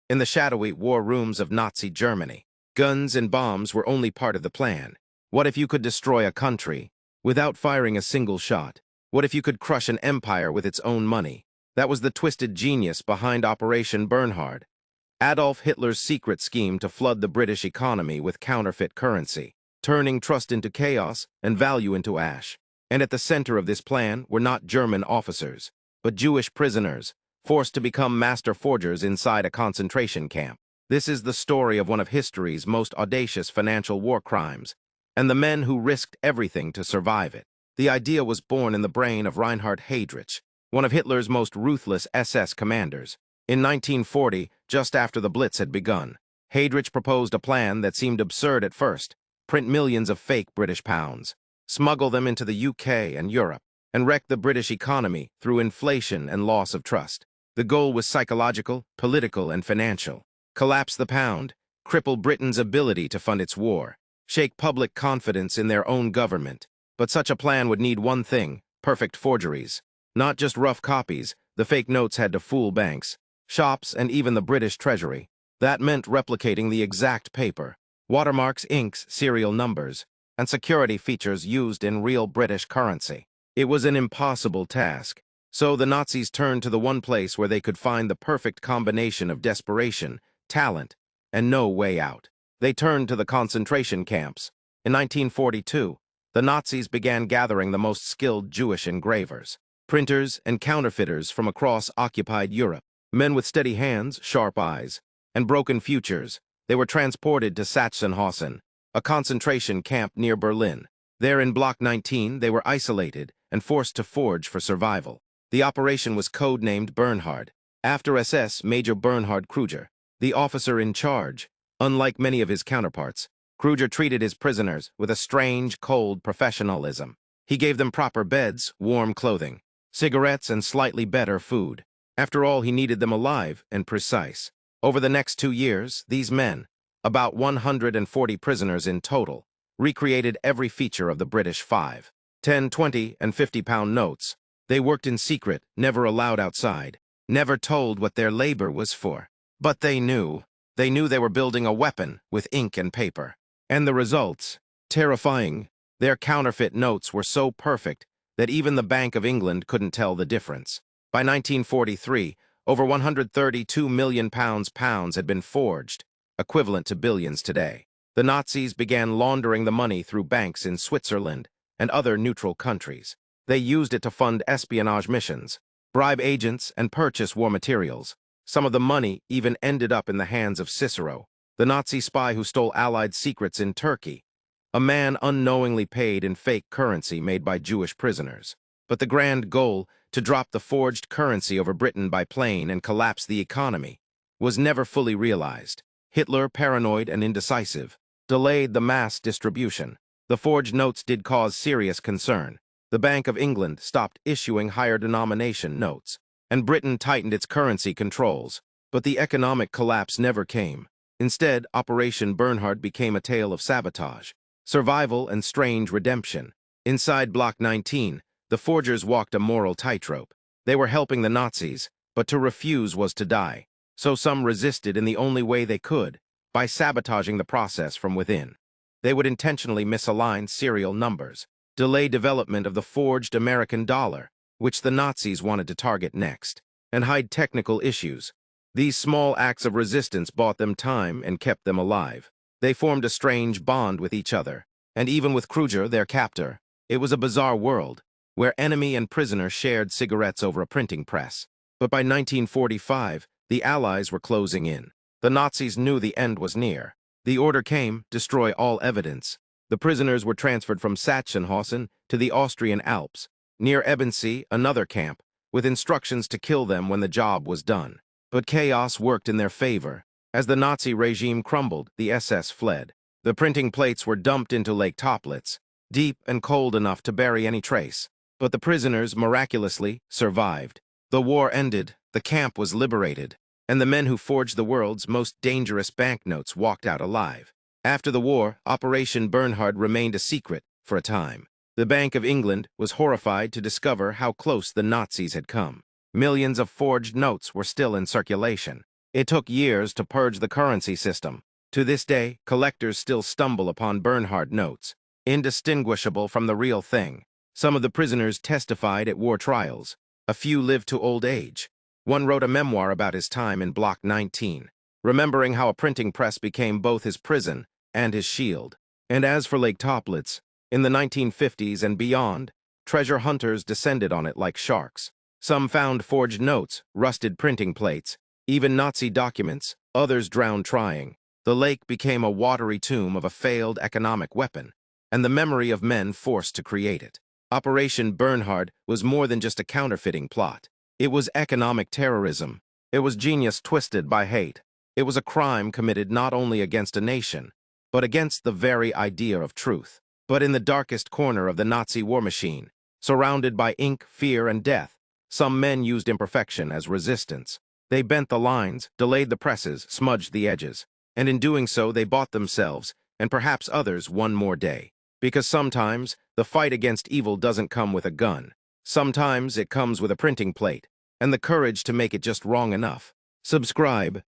in the shadowy war rooms of Nazi Germany. Guns and bombs were only part of the plan. What if you could destroy a country without firing a single shot? What if you could crush an empire with its own money? That was the twisted genius behind Operation Bernhard, Adolf Hitler's secret scheme to flood the British economy with counterfeit currency, turning trust into chaos and value into ash. And at the center of this plan were not German officers, but Jewish prisoners, forced to become master forgers inside a concentration camp. This is the story of one of history's most audacious financial war crimes, and the men who risked everything to survive it. The idea was born in the brain of Reinhard Heydrich, one of Hitler's most ruthless SS commanders. In 1940, just after the Blitz had begun, Heydrich proposed a plan that seemed absurd at first: print millions of fake British pounds, smuggle them into the UK and Europe, and wreck the British economy through inflation and loss of trust. The goal was psychological, political, and financial. Collapse the pound, cripple Britain's ability to fund its war, shake public confidence in their own government. But such a plan would need one thing: perfect forgeries. Not just rough copies, the fake notes had to fool banks, shops, and even the British Treasury. That meant replicating the exact paper, watermarks, inks, serial numbers, and security features used in real British currency. It was an impossible task, so the Nazis turned to the one place where they could find the perfect combination of desperation, talent, and no way out. They turned to the concentration camps. In 1942, the Nazis began gathering the most skilled Jewish engravers, printers, and counterfeiters from across occupied Europe. Men with steady hands, sharp eyes, and broken futures. They were transported to Sachsenhausen, a concentration camp near Berlin. There in Block 19, they were isolated and forced to forge for survival. The operation was codenamed Bernhard, after SS Major Bernhard Kruger, the officer in charge. Unlike many of his counterparts, Kruger treated his prisoners with a strange, cold professionalism. He gave them proper beds, warm clothing, cigarettes, and slightly better food. After all, he needed them alive and precise. Over the next 2 years, these men, about 140 prisoners in total, recreated every feature of the British 5, 10, 20, and 50-pound notes. They worked in secret, never allowed outside, never told what their labor was for. But they knew they were building a weapon with ink and paper. And the results, terrifying. Their counterfeit notes were so perfect that even the Bank of England couldn't tell the difference. By 1943, over 132 million pounds had been forged, equivalent to billions today. The Nazis began laundering the money through banks in Switzerland and other neutral countries. They used it to fund espionage missions, bribe agents, and purchase war materials. Some of the money even ended up in the hands of Cicero, the Nazi spy who stole Allied secrets in Turkey, a man unknowingly paid in fake currency made by Jewish prisoners. But the grand goal, to drop the forged currency over Britain by plane and collapse the economy, was never fully realized. Hitler, paranoid and indecisive, delayed the mass distribution. The forged notes did cause serious concern. The Bank of England stopped issuing higher denomination notes, and Britain tightened its currency controls. But the economic collapse never came. Instead, Operation Bernhard became a tale of sabotage, survival, and strange redemption. Inside Block 19, the forgers walked a moral tightrope. They were helping the Nazis, but to refuse was to die. So some resisted in the only way they could, by sabotaging the process from within. They would intentionally misalign serial numbers, delay development of the forged American dollar, which the Nazis wanted to target next, and hide technical issues. These small acts of resistance bought them time and kept them alive. They formed a strange bond with each other, and even with Kruger, their captor. It was a bizarre world, where enemy and prisoner shared cigarettes over a printing press. But by 1945, the Allies were closing in. The Nazis knew the end was near. The order came: destroy all evidence. The prisoners were transferred from Sachsenhausen to the Austrian Alps, near Ebensee, another camp, with instructions to kill them when the job was done. But chaos worked in their favor. As the Nazi regime crumbled, the SS fled. The printing plates were dumped into Lake Toplitz, deep and cold enough to bury any trace. But the prisoners miraculously survived. The war ended, the camp was liberated, and the men who forged the world's most dangerous banknotes walked out alive. After the war, Operation Bernhard remained a secret for a time. The Bank of England was horrified to discover how close the Nazis had come. Millions of forged notes were still in circulation. It took years to purge the currency system. To this day, collectors still stumble upon Bernhard notes, indistinguishable from the real thing. Some of the prisoners testified at war trials. A few lived to old age. One wrote a memoir about his time in Block 19, remembering how a printing press became both his prison and his shield. And as for Lake Toplitz, in the 1950s and beyond, treasure hunters descended on it like sharks. Some found forged notes, rusted printing plates, even Nazi documents, others drowned trying. The lake became a watery tomb of a failed economic weapon, and the memory of men forced to create it. Operation Bernhard was more than just a counterfeiting plot. It was economic terrorism. It was genius twisted by hate. It was a crime committed not only against a nation, but against the very idea of truth. But in the darkest corner of the Nazi war machine, surrounded by ink, fear, and death, some men used imperfection as resistance. They bent the lines, delayed the presses, smudged the edges, and in doing so they bought themselves, and perhaps others, one more day. Because sometimes, the fight against evil doesn't come with a gun. Sometimes it comes with a printing plate, and the courage to make it just wrong enough. Subscribe,